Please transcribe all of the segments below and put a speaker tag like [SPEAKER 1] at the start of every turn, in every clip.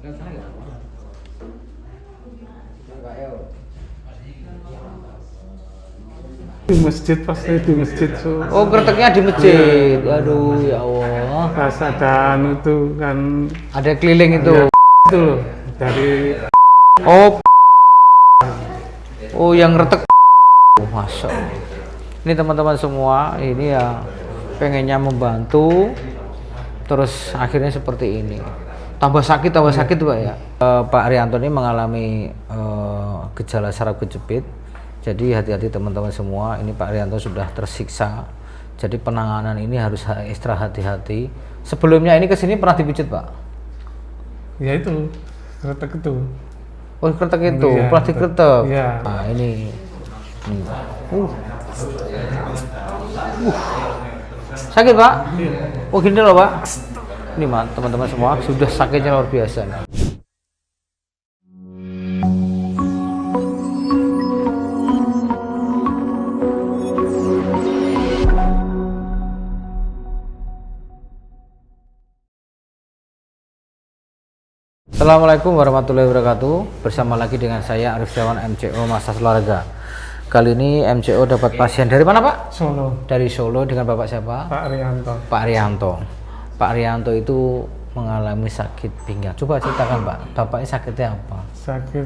[SPEAKER 1] Di masjid, pasti di masjid.
[SPEAKER 2] Oh, kreteknya di masjid. Aduh, ya Allah.
[SPEAKER 1] Pas ada anu tuh kan.
[SPEAKER 2] Ada keliling itu.
[SPEAKER 1] Ya, itu loh dari.
[SPEAKER 2] Oh. Oh, yang retek. Oh, Masya Allah. Ini teman-teman semua, ini ya pengennya membantu, terus akhirnya seperti ini. Tambah sakit Pak ya. Pak Arianto ini mengalami gejala saraf kejepit. Jadi hati-hati teman-teman semua, ini Pak Arianto sudah tersiksa. Jadi penanganan ini harus ekstra hati-hati. Sebelumnya ini kesini pernah dipijit Pak?
[SPEAKER 1] Ya itu, kretek itu.
[SPEAKER 2] Oh, kretek itu,
[SPEAKER 1] ya,
[SPEAKER 2] pernah dikretek.
[SPEAKER 1] Ya.
[SPEAKER 2] Nah ini. Sakit Pak? Oh gini loh Pak. Ini teman-teman semua sudah sakitnya luar biasa. Assalamualaikum warahmatullahi wabarakatuh. Bersama lagi dengan saya Arif Setiawan, MCO Massage Olahraga. Kali ini MCO dapat pasien dari mana Pak?
[SPEAKER 1] Solo.
[SPEAKER 2] Dari Solo dengan Bapak siapa?
[SPEAKER 1] Pak Arianto.
[SPEAKER 2] Pak Arianto. Pak Arianto itu mengalami sakit pinggang. Coba ceritakan Pak, bapaknya sakitnya apa?
[SPEAKER 1] Sakit,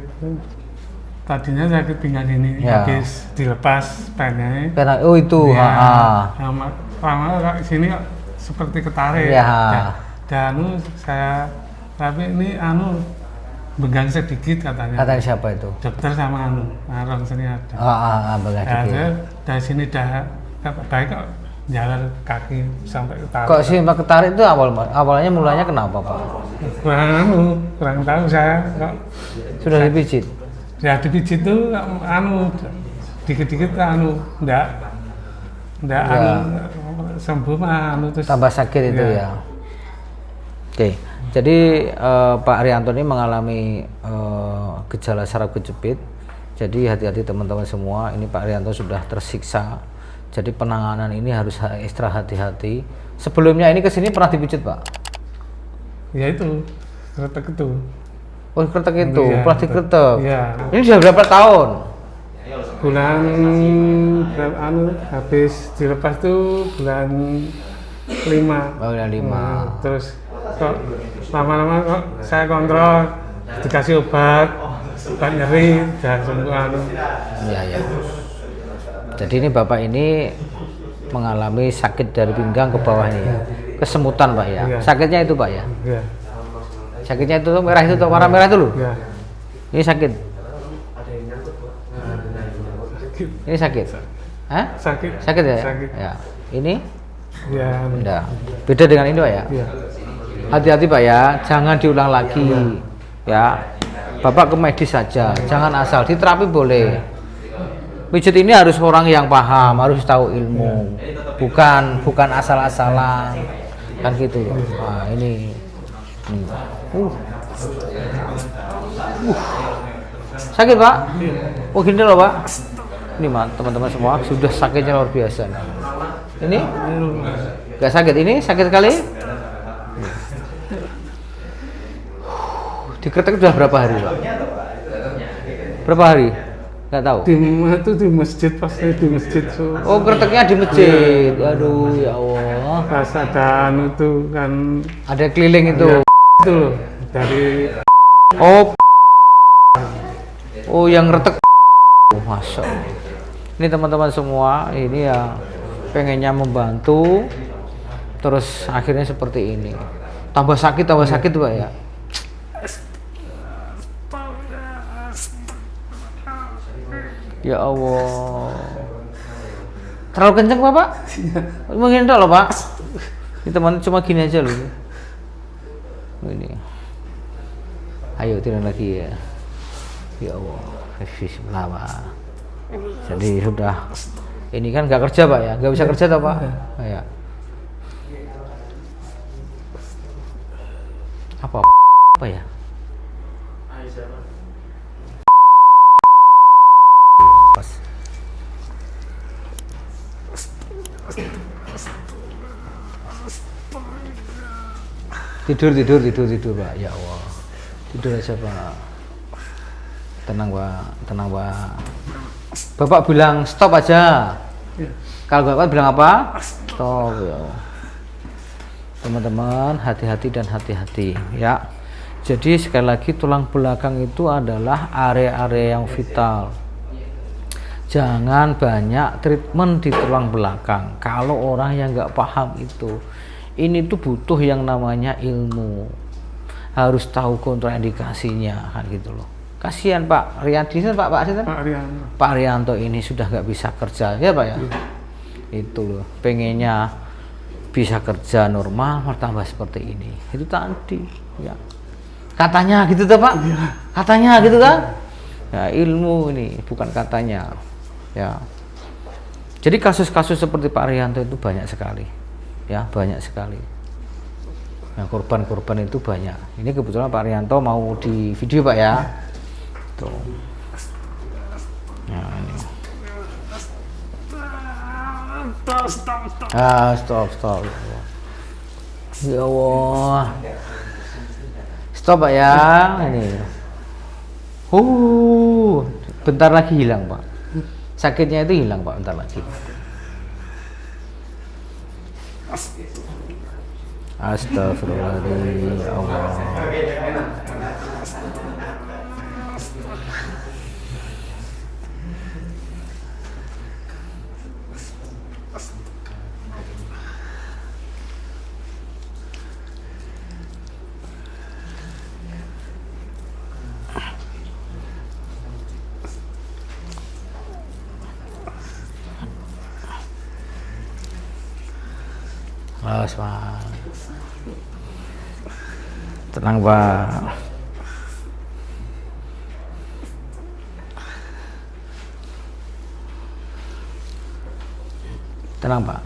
[SPEAKER 1] tadinya sakit pinggang ini,
[SPEAKER 2] Ya.
[SPEAKER 1] habis dilepas pennya.
[SPEAKER 2] Oh itu,
[SPEAKER 1] Ya, lama sini seperti ketarik.
[SPEAKER 2] Ya.
[SPEAKER 1] Dan saya, tapi ini begang sedikit katanya.
[SPEAKER 2] Katanya siapa itu?
[SPEAKER 1] Dokter sama orang sini ada.
[SPEAKER 2] Begang
[SPEAKER 1] Ya,
[SPEAKER 2] sedikit.
[SPEAKER 1] saya dari sini dah baik kok jalan kaki sampai ketarik.
[SPEAKER 2] Kok sih Pak ketarik itu awalnya mulanya kenapa Pak?
[SPEAKER 1] Kurang tahu saya kok.
[SPEAKER 2] Sudah dipijit?
[SPEAKER 1] Ya dipijit tuh dikit-dikit enggak
[SPEAKER 2] Ya.
[SPEAKER 1] sembuh terus
[SPEAKER 2] Tambah sakit itu ya. Oke. Jadi Pak Arianto ini mengalami gejala saraf kejepit. Jadi hati-hati teman-teman semua, ini Pak Arianto sudah tersiksa. Jadi penanganan ini harus ekstra hati-hati. Sebelumnya ini kesini pernah dipijit Pak?
[SPEAKER 1] Ya itu, kretek itu.
[SPEAKER 2] Oh kretek itu,
[SPEAKER 1] Ya,
[SPEAKER 2] pernah dikretek.
[SPEAKER 1] Ya.
[SPEAKER 2] Ini sudah berapa tahun?
[SPEAKER 1] Bulan habis dilepas tuh bulan 5.
[SPEAKER 2] Oh bulan 5.
[SPEAKER 1] Terus kok lama-lama kok saya kontrol, dikasih obat nyeri dan sembuh
[SPEAKER 2] Iya. Jadi ini Bapak ini mengalami sakit dari pinggang ke bawah ini ya. Kesemutan Pak ya.
[SPEAKER 1] Ya.
[SPEAKER 2] Sakitnya itu Pak ya.
[SPEAKER 1] Ya.
[SPEAKER 2] Sakitnya itu tuh merah itu tuh, warna merah itu loh.
[SPEAKER 1] Ya.
[SPEAKER 2] Ini sakit. Ini sakit. Hah?
[SPEAKER 1] Sakit.
[SPEAKER 2] Sakit ya?
[SPEAKER 1] Sakit.
[SPEAKER 2] Ya. Ini?
[SPEAKER 1] Ya.
[SPEAKER 2] Enggak. Beda dengan ini Pak ya.
[SPEAKER 1] Ya.
[SPEAKER 2] Hati-hati Pak ya, jangan diulang lagi. Ya. Bapak ke medis saja, jangan asal diterapi boleh. Pijat ini harus orang yang paham, harus tahu ilmu. Bukan asal-asalan. Kan gitu loh. Nah, ini. Sakit Pak? Oh gini loh Pak. Ini teman-teman semua sudah sakitnya luar biasa. Ini nggak sakit, ini sakit sekali. Dikretek sudah berapa hari Pak? Berapa hari? Nggak tahu.
[SPEAKER 1] Di masjid, pasti di masjid.
[SPEAKER 2] Oh kreteknya di masjid. Aduh ya Allah.
[SPEAKER 1] Pas ada tuh kan.
[SPEAKER 2] Ada keliling itu.
[SPEAKER 1] Ya, itu loh dari.
[SPEAKER 2] Oh yang retek. Oh, Masya Allah. Ini teman-teman semua, ini ya pengennya membantu, terus akhirnya seperti ini. Tambah sakit Pak ya. Ya Allah. Terlalu kenceng Pak? Menghindar loh Pak. Ini teman cuma gini aja loh. Ini. Ayo turun lagi ya. Ya Allah. Bismillah Pak. Jadi sudah. Ini kan nggak kerja Pak ya? Nggak bisa kerja toh Pak? Ya. Apa ya? Tidur Pak, ya Allah. Tidur aja Pak. Tenang Pak, tenang Pak. Bapak bilang stop aja.
[SPEAKER 1] Ya.
[SPEAKER 2] Kalau Bapak bilang apa? Stop ya. Teman-teman hati-hati dan hati-hati ya. Jadi sekali lagi tulang belakang itu adalah area-area yang vital. Jangan banyak treatment di tulang belakang. Kalau orang yang nggak paham itu, ini tuh butuh yang namanya ilmu. Harus tahu kontraindikasinya kan gitu loh. Kasihan Pak Rianti, Pak
[SPEAKER 1] Rianto.
[SPEAKER 2] Pak Rianto ini sudah nggak bisa kerja ya Pak ya. Itu loh, pengennya bisa kerja normal, bertambah seperti ini. Itu tadi ya. Katanya gitu tuh Pak.
[SPEAKER 1] Ya.
[SPEAKER 2] Katanya gitu kan. Ya ilmu ini bukan katanya. Ya. Jadi kasus-kasus seperti Pak Rianto itu banyak sekali. Ya, banyak sekali. Nah, korban-korban itu banyak. Ini kebetulan Pak Rianto mau di video Pak ya. Tuh. Nah, ini. Stop. Ya Allah. Stop Pak ya. Ini. Bentar lagi hilang Pak. Sakitnya itu hilang Pak, bentar lagi. Astagfirullahaladzim, ya Allah. Awas Pak. Tenang Pak. Tenang Pak.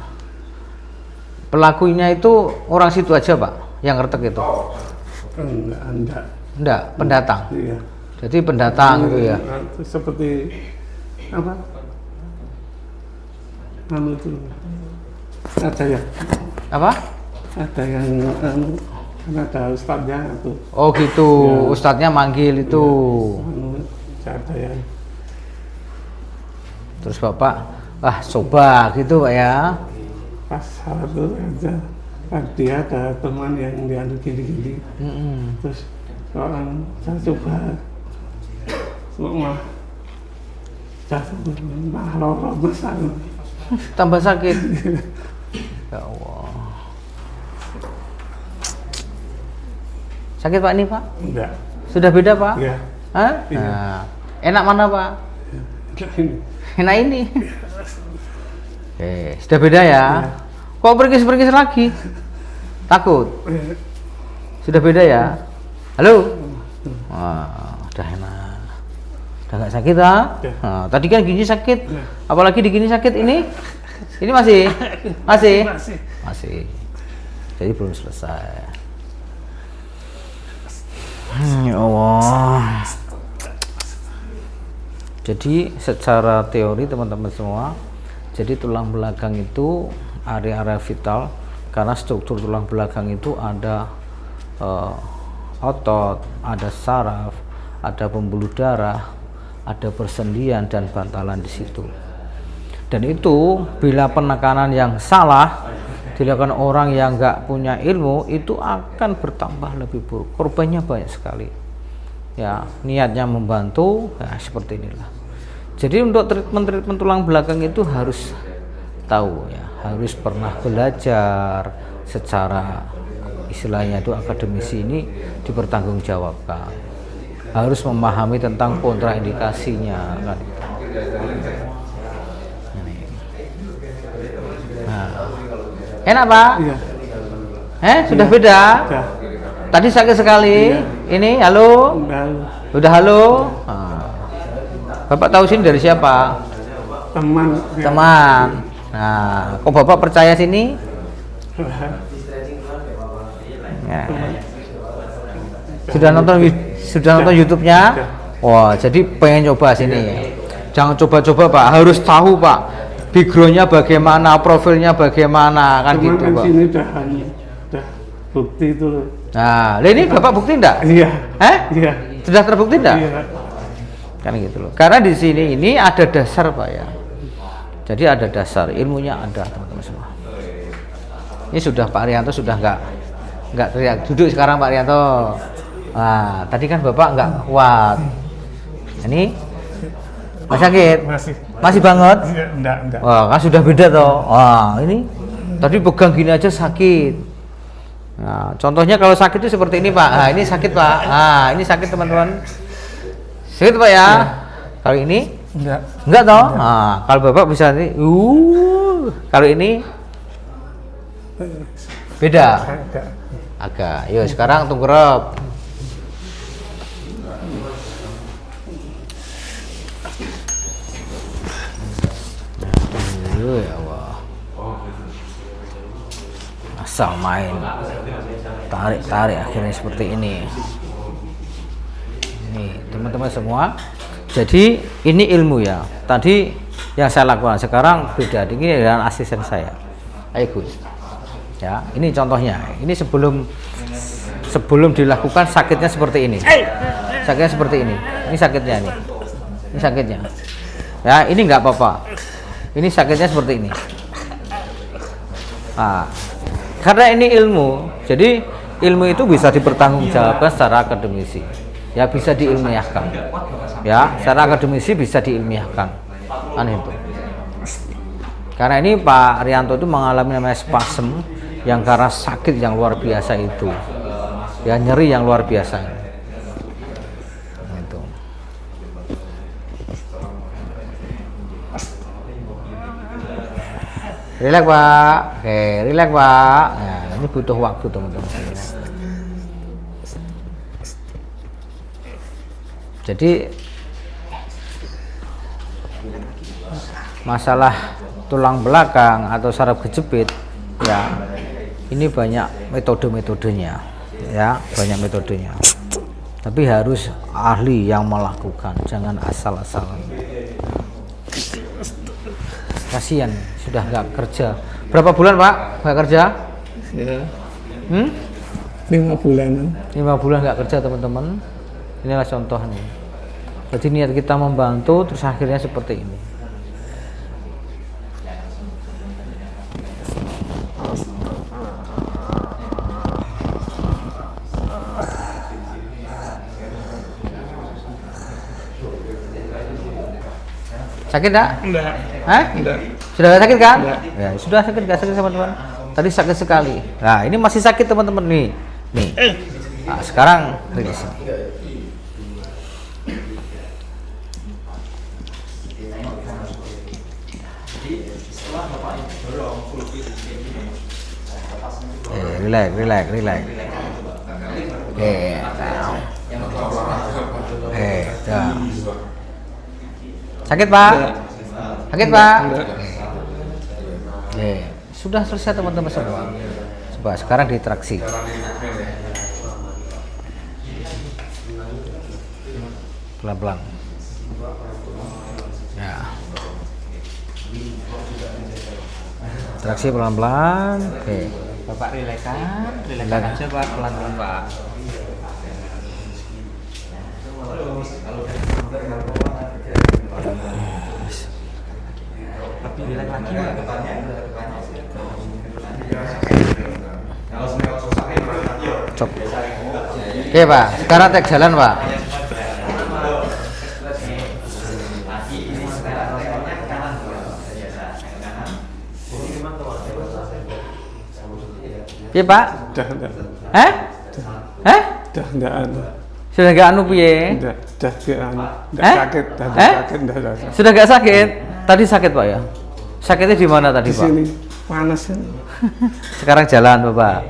[SPEAKER 2] Pelakunya itu orang situ aja Pak, yang ngertek itu? Enggak, pendatang.
[SPEAKER 1] Iya.
[SPEAKER 2] Jadi pendatang itu ya.
[SPEAKER 1] Seperti apa? Itu ada ya.
[SPEAKER 2] Apa?
[SPEAKER 1] Ada yang ada ustadznya itu.
[SPEAKER 2] Oh gitu, ya. Ustadznya manggil itu.
[SPEAKER 1] Ya, ada yang.
[SPEAKER 2] Terus Bapak, coba gitu Pak ya.
[SPEAKER 1] Pas satu aja, dia ada teman yang diadu gini-gini. Terus orang saya coba, semua jatuh, malah besar.
[SPEAKER 2] Tambah sakit. Ya Allah. Sakit Pak ini Pak?
[SPEAKER 1] Enggak.
[SPEAKER 2] Sudah beda Pak?
[SPEAKER 1] Iya.
[SPEAKER 2] Hah?
[SPEAKER 1] Iya.
[SPEAKER 2] Nah, enak mana Pak?
[SPEAKER 1] Ini.
[SPEAKER 2] Enak ini. Sudah beda ya? Iya. Kok pergi lagi? Takut? Sudah beda ya? Halo? Udah enak. Udah nggak sakit ah? Nah, tadi kan gini sakit. Apalagi di gini sakit ini? Ini masih? Masih. Jadi belum selesai. Ya Allah. Jadi secara teori teman-teman semua, jadi tulang belakang itu area-area vital karena struktur tulang belakang itu ada otot, ada saraf, ada pembuluh darah, ada persendian dan bantalan di situ. Dan itu bila penekanan yang salah dilakukan orang yang nggak punya ilmu, itu akan bertambah lebih buruk. Korbannya banyak sekali. Ya, niatnya membantu, ya seperti inilah. Jadi untuk treatment tulang belakang itu harus tahu ya, harus pernah belajar secara istilahnya itu akademisi ini dipertanggungjawabkan. Harus memahami tentang kontraindikasinya kan. Enak Pak? Iya. Sudah beda? Sudah. Tadi sakit sekali. Iya. Ini halo? Udah halo? Bapak tahu sini dari siapa?
[SPEAKER 1] Teman.
[SPEAKER 2] Nah, kok Bapak percaya sini? Ya. Sudah nonton YouTube-nya? Wah, jadi pengen coba sini. Jangan coba-coba Pak, harus tahu Pak. Background-nya bagaimana, profilnya bagaimana kan. Cuman gitu Pak.
[SPEAKER 1] Sini udah bukti itu loh.
[SPEAKER 2] Nah, lah ini Bapak bukti enggak?
[SPEAKER 1] Iya. Iya.
[SPEAKER 2] Sudah terbukti enggak?
[SPEAKER 1] Iya.
[SPEAKER 2] Kan gitu loh. Karena di sini ini ada dasar Pak ya. Jadi ada dasar, ilmunya ada teman-teman semua. Ini sudah Pak Rianto sudah enggak teriak. Duduk sekarang Pak Rianto. Nah, tadi kan Bapak enggak kuat. Ini masih sakit? Masih banget?
[SPEAKER 1] Iya, enggak.
[SPEAKER 2] Wah, kan sudah beda toh. Wah, ini tadi pegang gini aja sakit. Nah, contohnya kalau sakit itu seperti ini Pak. Nah, ini sakit Pak. Nah, ini sakit teman-teman. Sakit Pak ya? Iya. Kalau ini? Enggak toh? Nah, kalau Bapak bisa nih. Kalau ini beda. Agak. Yuk sekarang tunggurup. Ya Allah. Asal main. Tarik akhirnya seperti ini. Nih, teman-teman semua. Jadi ini ilmu ya. Tadi yang saya lakukan, sekarang beda. Ini dengan asisten saya. Ayo Gus. Ya, ini contohnya. Ini sebelum dilakukan sakitnya seperti ini. Sakitnya seperti ini. Ini sakitnya nih. Ini sakitnya. Ya, ini nggak apa-apa. Ini sakitnya seperti ini. Nah, karena ini ilmu, jadi ilmu itu bisa dipertanggungjawabkan secara akademisi. Ya bisa diilmiahkan. Ya, secara akademisi bisa diilmiahkan. Kan itu. Karena ini Pak Rianto itu mengalami namanya spasm yang karena sakit yang luar biasa itu. Ya, nyeri yang luar biasa. Itu. Rileks Pak. Oke, rileks Pak. Nah, ini butuh waktu teman-teman. Jadi masalah tulang belakang atau saraf kejepit ya, ini banyak metode-metodenya ya, banyak metodenya. Tapi harus ahli yang melakukan, jangan asal-asalan. Kasihan sudah nggak kerja. Berapa bulan Pak nggak kerja?
[SPEAKER 1] Ya. 5 bulanan.
[SPEAKER 2] 5 bulan nggak kerja teman-teman. Inilah contoh nih. Jadi niat kita membantu, terus akhirnya seperti ini. Sakit enggak?
[SPEAKER 1] Enggak.
[SPEAKER 2] Hah?
[SPEAKER 1] Enggak.
[SPEAKER 2] Sudah nggak sakit kan?
[SPEAKER 1] Enggak.
[SPEAKER 2] Ya, sudah sakit nggak sakit teman-teman? Tadi sakit sekali. Nah, ini masih sakit teman-teman nih. Nih. Nah, sekarang rilis. Relax. Sakit Pak? Sakit Pak? Sudah selesai teman-teman semua. Coba sekarang ditraksi. Pelan-pelan. Ya. Traksi pelan-pelan. Oke.
[SPEAKER 3] Bapak rileks aja Pak, pelan-pelan Pak. Lebih rileks lagi Pak.
[SPEAKER 2] Cop. Oke Pak, sekarang tek jalan Pak. Iya Pak?
[SPEAKER 1] Dah enggak.
[SPEAKER 2] Hah? Hah?
[SPEAKER 1] Dah enggak anu.
[SPEAKER 2] Sudah nggak anu piye?
[SPEAKER 1] Dah enggak anu. Enggak
[SPEAKER 2] Eh?
[SPEAKER 1] sakit, dah
[SPEAKER 2] Eh?
[SPEAKER 1] sakit, dah.
[SPEAKER 2] Sudah nggak sakit? Tadi sakit Pak ya? Sakitnya di mana tadi
[SPEAKER 1] Di
[SPEAKER 2] Pak?
[SPEAKER 1] sini panas kan.
[SPEAKER 2] Sekarang jalan Bapak.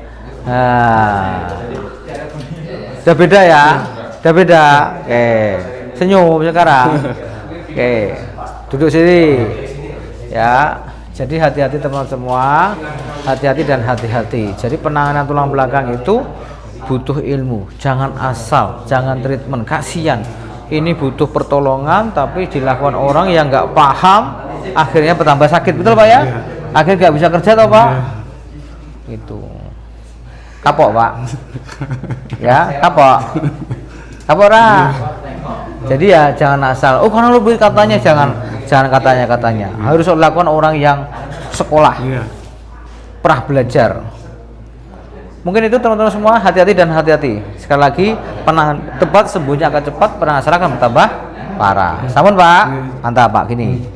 [SPEAKER 2] Nah. Udah beda ya? Udah beda. Oke. Senyum sekarang. Oke. Duduk sini. Ya. Jadi hati-hati teman-teman semua. Hati-hati dan hati-hati. Jadi penanganan tulang belakang itu butuh ilmu. Jangan asal, jangan treatment. Kasihan. Ini butuh pertolongan tapi dilakukan orang yang nggak paham, akhirnya bertambah sakit. Betul Pak ya? Akhirnya nggak bisa kerja toh Pak? Itu Kapok, Pak. Ya, kapok. Kapok ora. Jadi ya jangan asal. Oh, karena lu beli katanya jangan katanya. Harus dilakukan orang yang sekolah.
[SPEAKER 1] Iya.
[SPEAKER 2] Pernah belajar. Mungkin itu teman-teman semua, hati-hati dan hati-hati. Sekali lagi, penanganan tepat sembuhnya akan cepat, penanganan akan bertambah parah. Sampun, Pak. Mantap, Pak. Gini.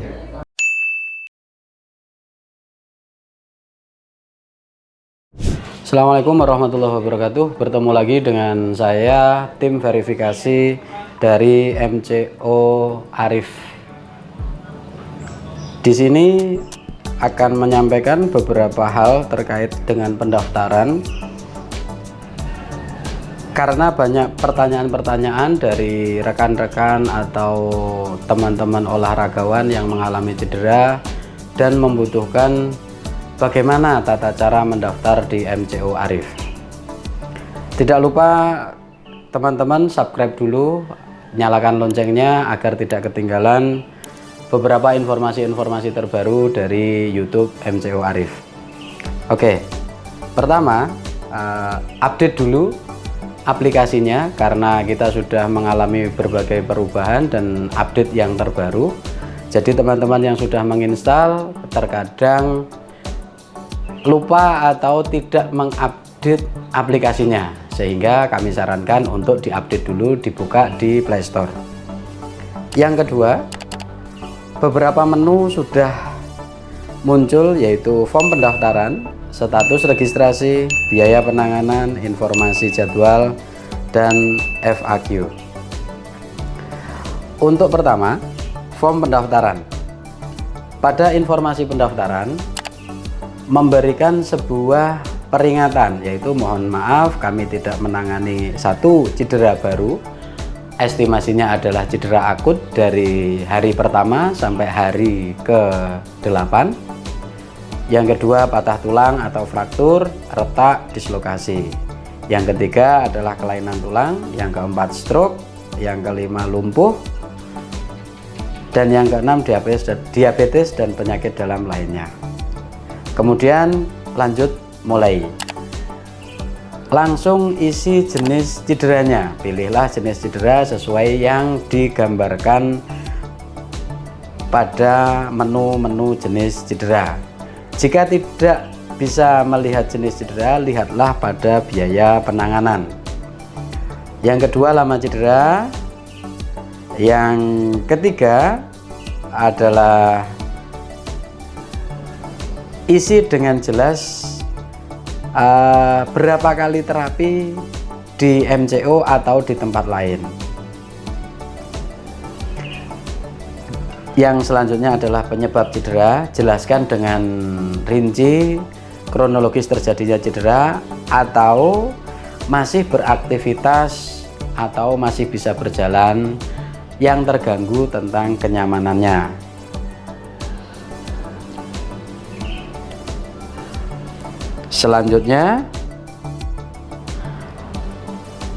[SPEAKER 4] Assalamualaikum warahmatullahi wabarakatuh. Bertemu lagi dengan saya, tim verifikasi dari MCO Arif. Di sini akan menyampaikan beberapa hal terkait dengan pendaftaran. Karena banyak pertanyaan-pertanyaan dari rekan-rekan atau teman-teman olahragawan yang mengalami cedera dan membutuhkan bagaimana tata cara mendaftar di MCO Arif. Tidak lupa teman-teman subscribe dulu, nyalakan loncengnya agar tidak ketinggalan beberapa informasi-informasi terbaru dari YouTube MCO Arif. Oke, pertama update dulu aplikasinya karena kita sudah mengalami berbagai perubahan dan update yang terbaru. Jadi teman-teman yang sudah menginstal terkadang lupa atau tidak mengupdate aplikasinya, sehingga kami sarankan untuk diupdate dulu, dibuka di Play Store. Yang kedua, beberapa menu sudah muncul, yaitu form pendaftaran, status registrasi, biaya penanganan, informasi jadwal, dan FAQ. Untuk pertama, form pendaftaran. Pada informasi pendaftaran memberikan sebuah peringatan, yaitu mohon maaf kami tidak menangani satu cedera baru, estimasinya adalah cedera akut dari hari pertama sampai hari ke-8. Yang kedua, patah tulang atau fraktur, retak, dislokasi. Yang ketiga adalah kelainan tulang. Yang keempat, stroke. Yang kelima, lumpuh. Dan yang keenam, diabetes dan penyakit dalam lainnya. Kemudian lanjut mulai. Langsung isi jenis cederanya. Pilihlah jenis cedera sesuai yang digambarkan pada menu-menu jenis cedera. Jika tidak bisa melihat jenis cedera, lihatlah pada biaya penanganan. Yang kedua, lama cedera. Yang ketiga adalah isi dengan jelas berapa kali terapi di MCO atau di tempat lain. Yang selanjutnya adalah penyebab cedera. Jelaskan dengan rinci kronologis terjadinya cedera, atau masih beraktivitas atau masih bisa berjalan, yang terganggu tentang kenyamanannya. Selanjutnya,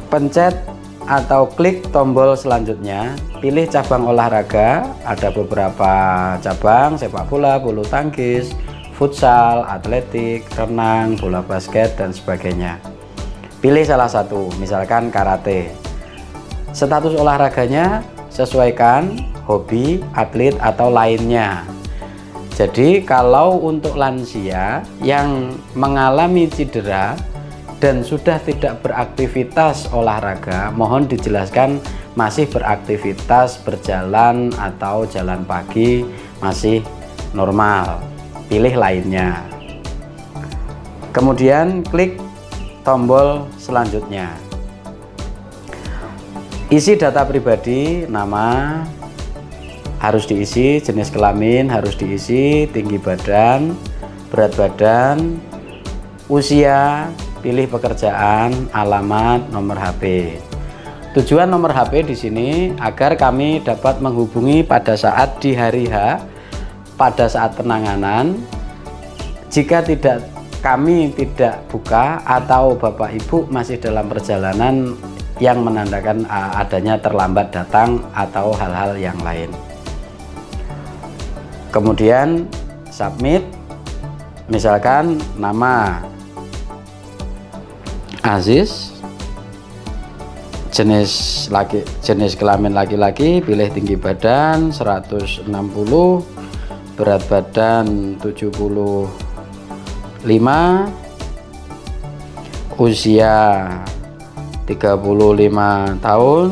[SPEAKER 4] pencet atau klik tombol selanjutnya, pilih cabang olahraga. Ada beberapa cabang: sepak bola, bulu tangkis, futsal, atletik, renang, bola basket, dan sebagainya. Pilih salah satu, misalkan karate. Status olahraganya sesuaikan hobi, atlet, atau lainnya. Jadi kalau untuk lansia yang mengalami cedera dan sudah tidak beraktivitas olahraga, mohon dijelaskan masih beraktivitas berjalan atau jalan pagi, masih normal. Pilih lainnya. Kemudian klik tombol selanjutnya. Isi data pribadi, nama harus diisi, jenis kelamin harus diisi, tinggi badan, berat badan, usia, pilih pekerjaan, alamat, nomor HP. Tujuan nomor HP di sini agar kami dapat menghubungi pada saat di hari H, pada saat penanganan. Jika kami tidak buka atau Bapak Ibu masih dalam perjalanan yang menandakan adanya terlambat datang atau hal-hal yang lain. Kemudian submit, misalkan nama, Aziz, jenis kelamin laki-laki, pilih tinggi badan 160, berat badan 75, usia 35 tahun,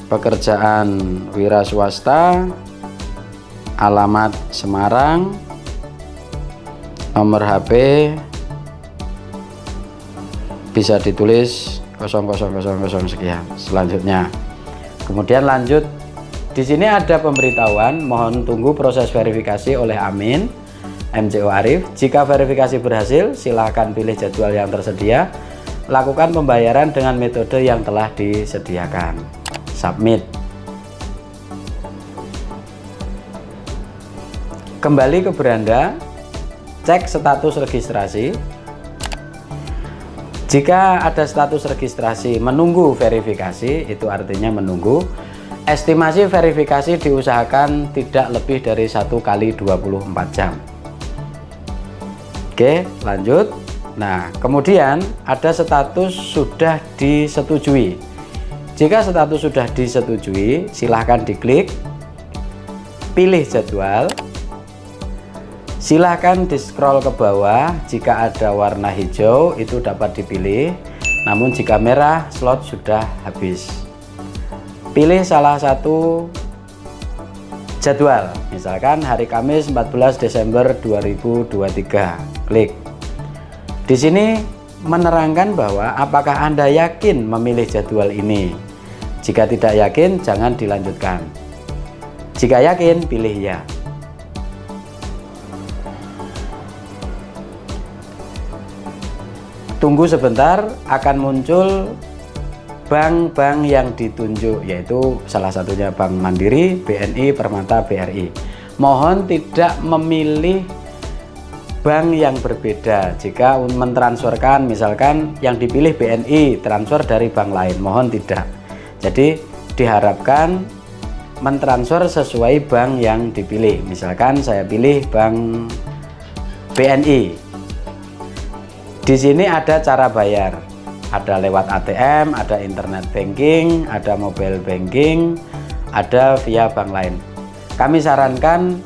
[SPEAKER 4] pekerjaan wira swasta, alamat Semarang, nomor HP bisa ditulis 0000 sekian. Selanjutnya, kemudian lanjut. Di sini ada pemberitahuan, mohon tunggu proses verifikasi oleh Amin MCO Arif. Jika verifikasi berhasil, silakan pilih jadwal yang tersedia. Lakukan pembayaran dengan metode yang telah disediakan. Submit. Kembali ke beranda, cek status registrasi. Jika ada status registrasi menunggu verifikasi, itu artinya menunggu. Estimasi verifikasi diusahakan tidak lebih dari 1 kali 24 jam. Oke, lanjut. Nah, kemudian ada status sudah disetujui. Jika status sudah disetujui, silahkan diklik, pilih jadwal. Silahkan di scroll ke bawah. Jika ada warna hijau itu dapat dipilih, namun jika merah slot sudah habis. Pilih salah satu jadwal, misalkan hari Kamis 14 Desember 2023. Klik. Di sini menerangkan bahwa apakah Anda yakin memilih jadwal ini. Jika tidak yakin, jangan dilanjutkan. Jika yakin, pilih ya. Tunggu sebentar, akan muncul bank-bank yang ditunjuk, yaitu salah satunya Bank Mandiri, BNI, Permata, BRI. Mohon tidak memilih bank yang berbeda. Jika mentransferkan, misalkan yang dipilih BNI, transfer dari bank lain, mohon tidak. Jadi diharapkan mentransfer sesuai bank yang dipilih. Misalkan saya pilih bank BNI. Di sini ada cara bayar. Ada lewat ATM, ada internet banking, ada mobile banking, ada via bank lain. Kami sarankan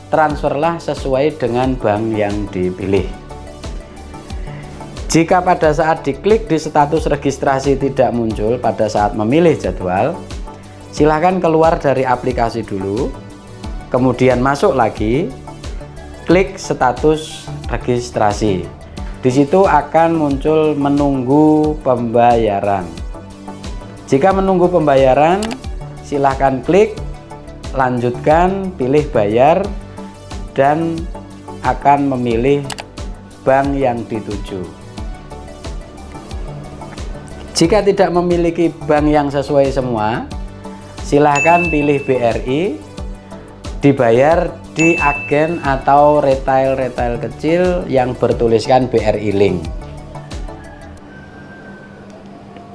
[SPEAKER 4] transferlah sesuai dengan bank yang dipilih. Jika pada saat diklik di status registrasi tidak muncul pada saat memilih jadwal, silahkan keluar dari aplikasi dulu, kemudian masuk lagi, klik status registrasi. Di situ akan muncul menunggu pembayaran. Jika menunggu pembayaran, silahkan klik lanjutkan, pilih bayar, dan akan memilih bank yang dituju. Jika tidak memiliki bank yang sesuai semua, silahkan pilih BRI, dibayar di agen atau retail kecil yang bertuliskan BRI Link.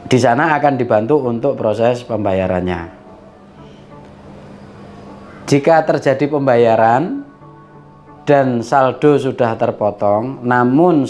[SPEAKER 4] Di sana akan dibantu untuk proses pembayarannya. Jika terjadi pembayaran dan saldo sudah terpotong, namun